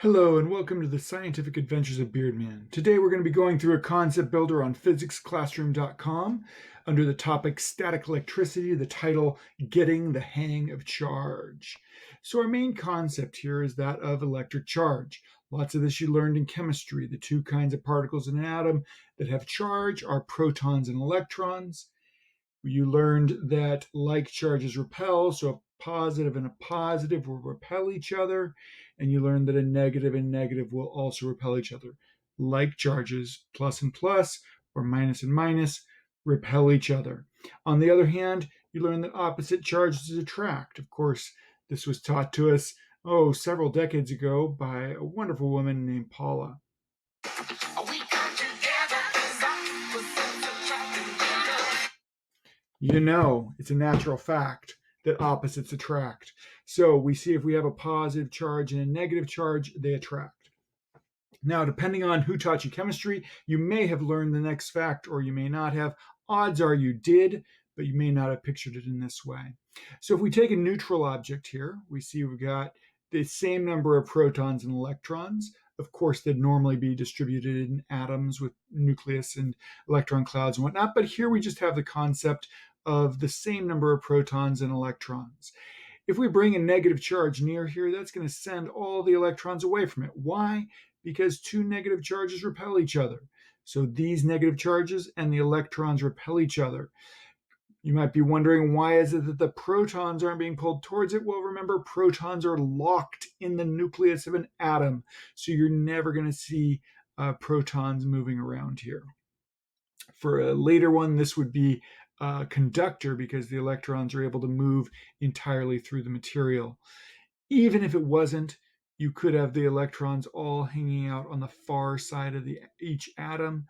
Hello and welcome to the Scientific Adventures of Beardman. Today we're going to be going through a concept builder on physicsclassroom.com under the topic Static Electricity, the title Getting the Hang of Charge. So our main concept here is that of electric charge. Lots of this you learned in chemistry. The two kinds of particles in an atom that have charge are protons and electrons. You learned that like charges repel, so a positive and a positive will repel each other. And you learned that a negative and negative will also repel each other. Like charges, plus and plus, or minus and minus, repel each other. On the other hand, you learned that opposite charges attract. Of course, this was taught to us, several decades ago by a wonderful woman named Paula. You know, it's a natural fact that opposites attract. So we see if we have a positive charge and a negative charge, they attract. Now, depending on who taught you chemistry, you may have learned the next fact or you may not have. Odds are you did, but you may not have pictured it in this way. So if we take a neutral object here, we see we've got the same number of protons and electrons. Of course, they'd normally be distributed in atoms with nucleus and electron clouds and whatnot, but here we just have the concept of the same number of protons and electrons. If we bring a negative charge near here, that's going to send all the electrons away from it. Why? Because two negative charges repel each other. So these negative charges and the electrons repel each other. You might be wondering, why is it that the protons aren't being pulled towards it? Well, remember, protons are locked in the nucleus of an atom, so you're never going to see protons moving around here. For a later one, this would be a conductor because the electrons are able to move entirely through the material. Even if it wasn't, you could have the electrons all hanging out on the far side of each atom,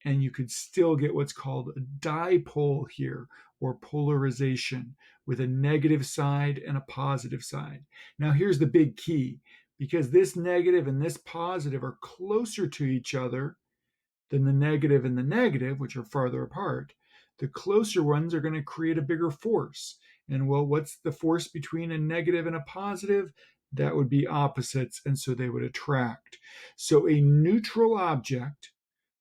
and you could still get what's called a dipole here, or polarization, with a negative side and a positive side. Now, here's the big key. Because this negative and this positive are closer to each other than the negative and the negative, which are farther apart, the closer ones are going to create a bigger force. And well, what's the force between a negative and a positive? That would be opposites, and so they would attract. So a neutral object,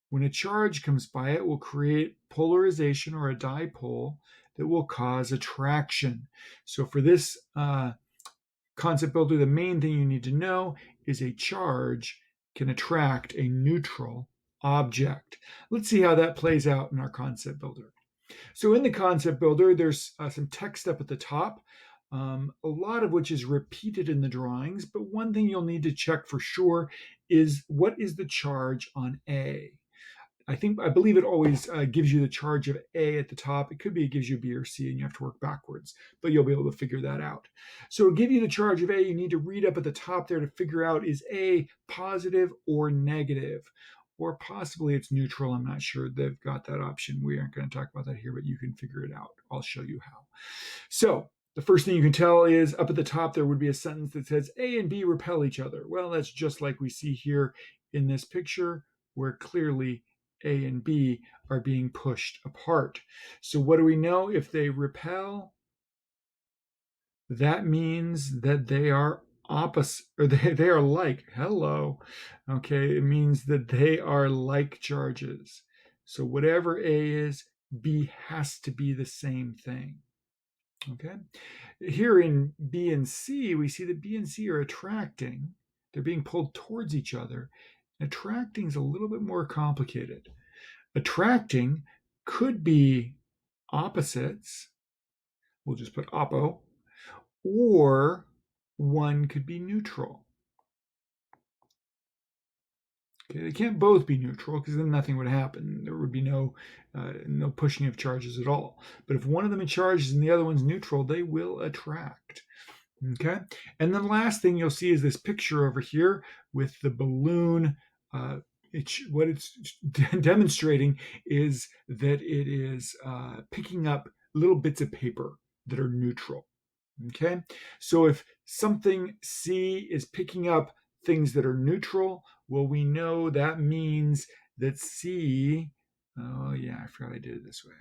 when a charge comes by it, will create polarization or a dipole that will cause attraction. So for this concept builder, the main thing you need to know is a charge can attract a neutral object. Let's see how that plays out in our concept builder. So in the concept builder, there's some text up at the top, a lot of which is repeated in the drawings, but one thing you'll need to check for sure is what is the charge on A? I believe it always gives you the charge of A at the top. It could be it gives you B or C and you have to work backwards, but you'll be able to figure that out. So to give you the charge of A, you need to read up at the top there to figure out, is A positive or negative? Or possibly it's neutral. I'm not sure they've got that option. We aren't going to talk about that here, but you can figure it out. I'll show you how. So the first thing you can tell is up at the top there would be a sentence that says A and B repel each other. Well, that's just like we see here in this picture, where clearly A and B are being pushed apart. So what do we know? If they repel, that means that they are opposite, or they are like. Hello. Okay, it means that they are like charges. So whatever A is, B has to be the same thing. Okay. Here in B and C, we see that B and C are attracting. They're being pulled towards each other. Attracting is a little bit more complicated. Attracting could be opposites. We'll just put oppo. Or one could be neutral. Okay, they can't both be neutral because then nothing would happen. There would be no pushing of charges at all. But if one of them is charged and the other one's neutral, they will attract. Okay, and then the last thing you'll see is this picture over here with the balloon. What it's demonstrating is that it is picking up little bits of paper that are neutral. Okay, so if something C is picking up things that are neutral, well, we know that means that C, oh yeah, I forgot I did it this way.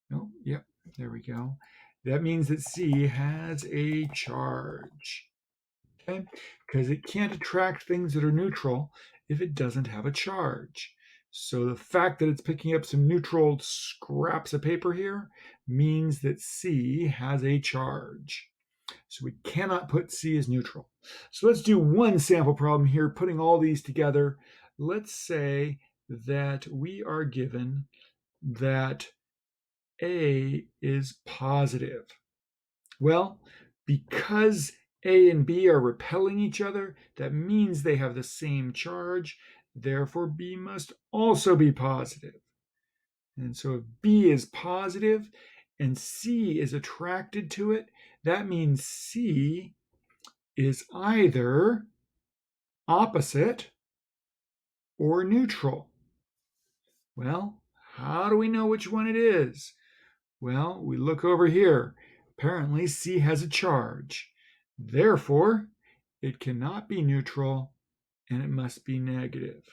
No, yep, there we go. That means that C has a charge. Okay, because it can't attract things that are neutral if it doesn't have a charge. So the fact that it's picking up some neutral scraps of paper here means that C has a charge. So we cannot put C as neutral. So let's do one sample problem here, putting all these together. Let's say that we are given that A is positive. Well, because A and B are repelling each other, that means they have the same charge. Therefore, B must also be positive. And so if B is positive and C is attracted to it, that means C is either opposite or neutral. Well, how do we know which one it is? Well, we look over here. Apparently, C has a charge. Therefore, it cannot be neutral and it must be negative.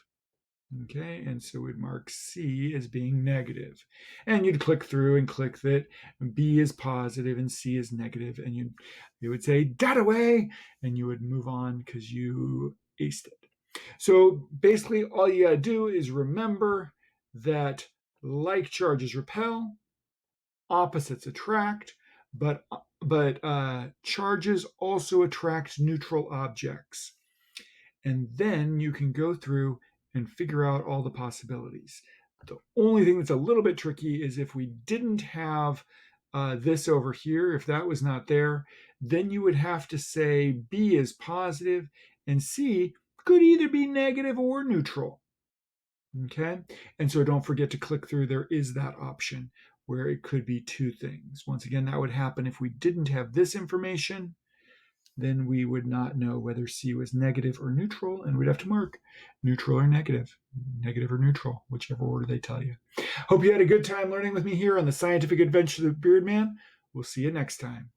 Okay, and so we'd mark C as being negative. And you'd click through and click that B is positive and C is negative, and you would say, "Dat away," and you would move on because you aced it. So basically, all you gotta do is remember that like charges repel, opposites attract, but charges also attract neutral objects. And then you can go through and figure out all the possibilities. The only thing that's a little bit tricky is if we didn't have this over here, if that was not there, then you would have to say B is positive and C could either be negative or neutral. Okay, and so don't forget to click through. There is that option where it could be two things. Once again, that would happen if we didn't have this information. Then we would not know whether C was negative or neutral, and we'd have to mark neutral or negative or neutral, whichever order they tell you. Hope you had a good time learning with me here on the Scientific Adventures of Beardman. We'll see you next time.